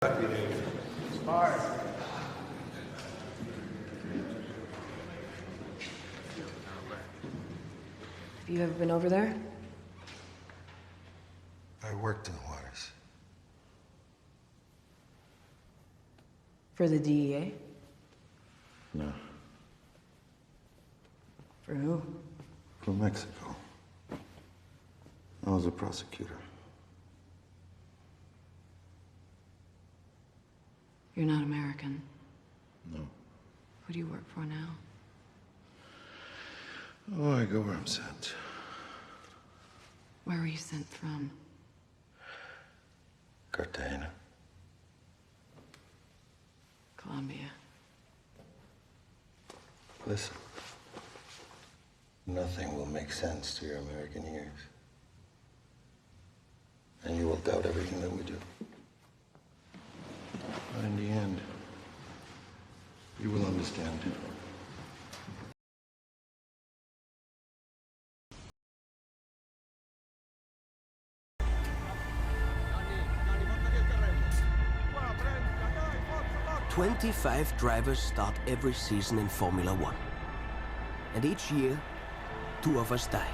Smart. Have you ever been over there? I worked in Juarez. For the DEA? No, For who? from Mexico. I was a prosecutor. You're not American. No. Who do you work for now? Oh, I go where I'm sent. Where were you sent from? Cartagena. Colombia. Listen. Nothing will make sense to your American ears. And you will doubt everything that we do. But in the end, you will understand. "25 drivers start every season in Formula One. And each year, 2 of us die.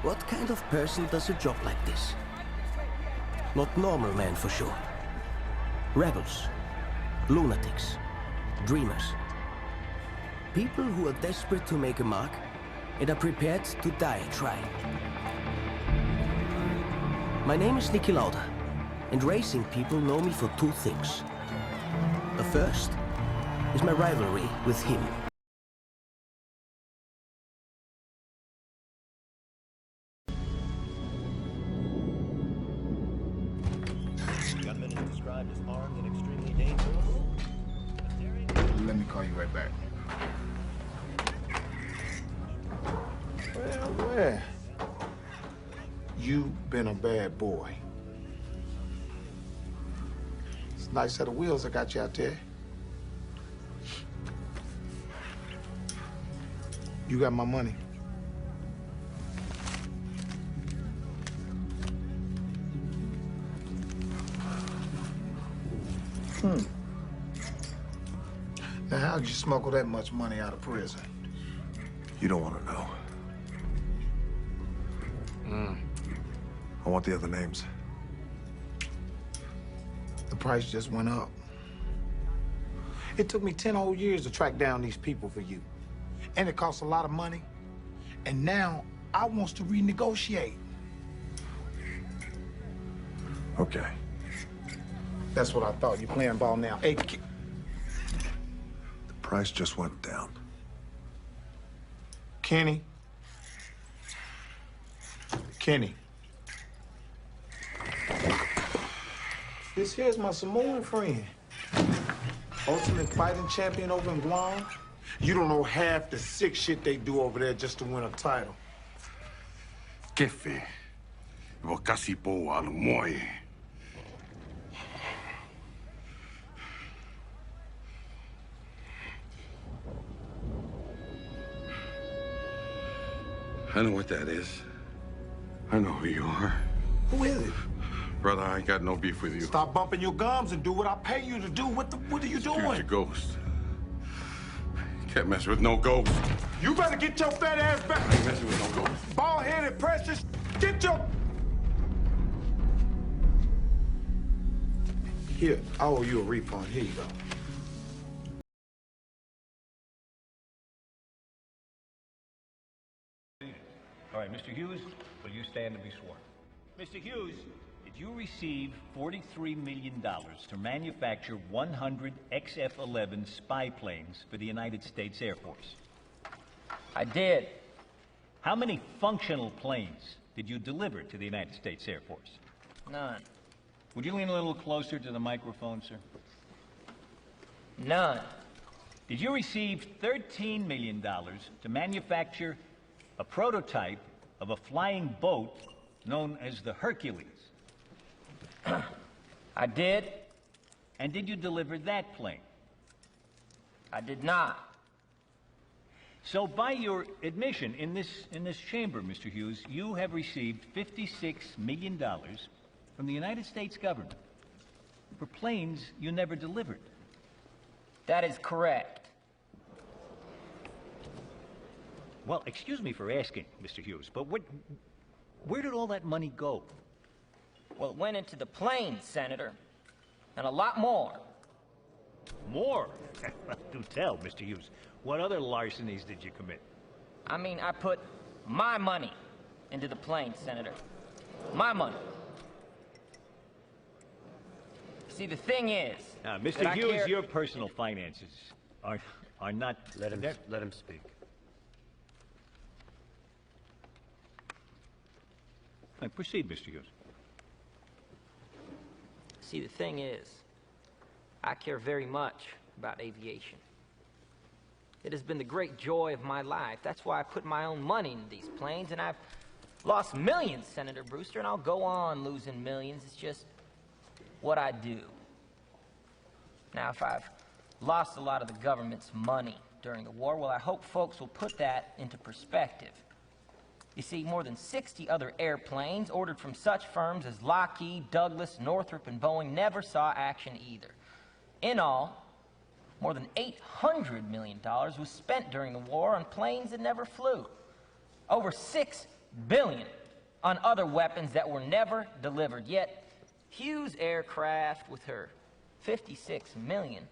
What kind of person does a job like this? Not normal men for sure. Rebels, lunatics, dreamers. People who are desperate to make a mark and are prepared to die trying. My name is Niki Lauda, and racing people know me for 2 things. The first is my rivalry with him. Gunman is described as armed and extremely dangerous. Let me call you right back. Well. You been a bad boy. It's a nice set of wheels I got you out there. You got my money. Now, how'd you smuggle that much money out of prison? You don't want to know. I want the other names. The price just went up. It took me 10 whole years to track down these people for you. And it costs a lot of money. And now I wants to renegotiate. Okay. That's what I thought. You playing ball now. Hey, The price just went down. Kenny. Kenny. This here's my Samoan friend. Ultimate fighting champion over in Guam. You don't know half the sick shit they do over there just to win a title. Kefe, vokasi po alumoy. I know what that is. I know who you are. Who is it? Brother, I ain't got no beef with you. Stop bumping your gums and do what I pay you to do. What are you doing? Shoot your ghost. You can't mess with no ghost. You better get your fat ass back. I ain't messing with no ghost. Bald-headed, precious. Get your... Here, I owe you a refund. Here you go. All right, Mr. Hughes, will you stand and be sworn? Mr. Hughes, did you receive $43 million to manufacture 100 XF-11 spy planes for the United States Air Force? I did. How many functional planes did you deliver to the United States Air Force? None. Would you lean a little closer to the microphone, sir? None. Did you receive $13 million to manufacture a prototype of a flying boat known as the Hercules? I did. And did you deliver that plane? I did not. So by your admission in this chamber, Mr. Hughes, you have received $56 million from the United States government for planes you never delivered. That is correct. Well, excuse me for asking, Mr. Hughes, but where did all that money go? Well, it went into the planes, Senator. And a lot more. More? Do tell, Mr. Hughes. What other larcenies did you commit? I mean, I put my money into the planes, Senator. My money. See, the thing is... Now, that Mr. I Hughes, care- your personal finances are not... Let him speak. Proceed, Mr. Hughes. See, the thing is, I care very much about aviation. It has been the great joy of my life. That's why I put my own money into these planes, and I've lost millions, Senator Brewster, and I'll go on losing millions. It's just what I do. Now, if I've lost a lot of the government's money during the war, well, I hope folks will put that into perspective. You see, more than 60 other airplanes ordered from such firms as Lockheed, Douglas, Northrop, and Boeing never saw action either. In all, more than $800 million was spent during the war on planes that never flew. Over $6 billion on other weapons that were never delivered. Yet, Hughes Aircraft, with her $56 million,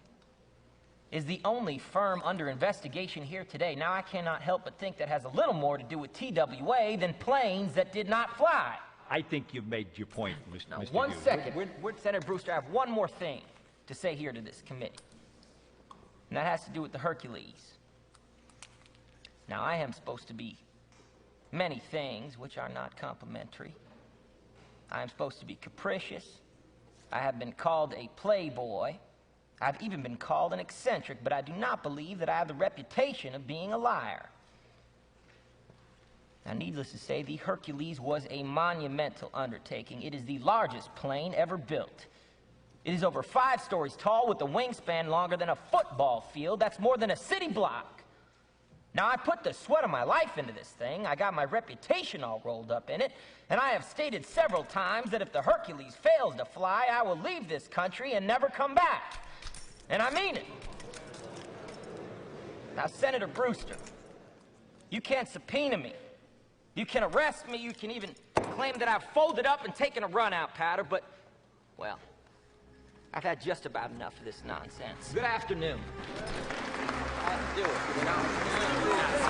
is the only firm under investigation here today. Now, I cannot help but think that has a little more to do with TWA than planes that did not fly. I think you've made your point, Mr. Now, Hughes. one second. Senator Brewster, I have one more thing to say here to this committee. And that has to do with the Hercules. Now, I am supposed to be many things which are not complimentary. I am supposed to be capricious. I have been called a playboy. I've even been called an eccentric, but I do not believe that I have the reputation of being a liar. Now, needless to say, the Hercules was a monumental undertaking. It is the largest plane ever built. It is over 5 stories tall with a wingspan longer than a football field. That's more than a city block. Now, I put the sweat of my life into this thing. I got my reputation all rolled up in it. And I have stated several times that if the Hercules fails to fly, I will leave this country and never come back. And I mean it. Now, Senator Brewster, you can't subpoena me. You can arrest me. You can even claim that I've folded up and taken a run-out powder, but, well, I've had just about enough of this nonsense. Good afternoon. I'll have to do it. Good afternoon.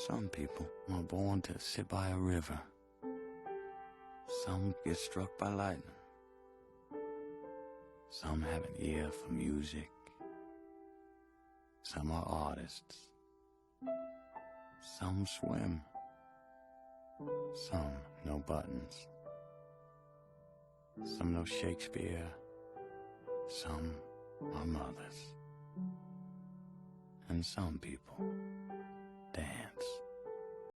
Some people are born to sit by a river. Some get struck by lightning. Some have an ear for music. Some are artists. Some swim. Some know buttons. Some know Shakespeare. Some are mothers. And some people dance.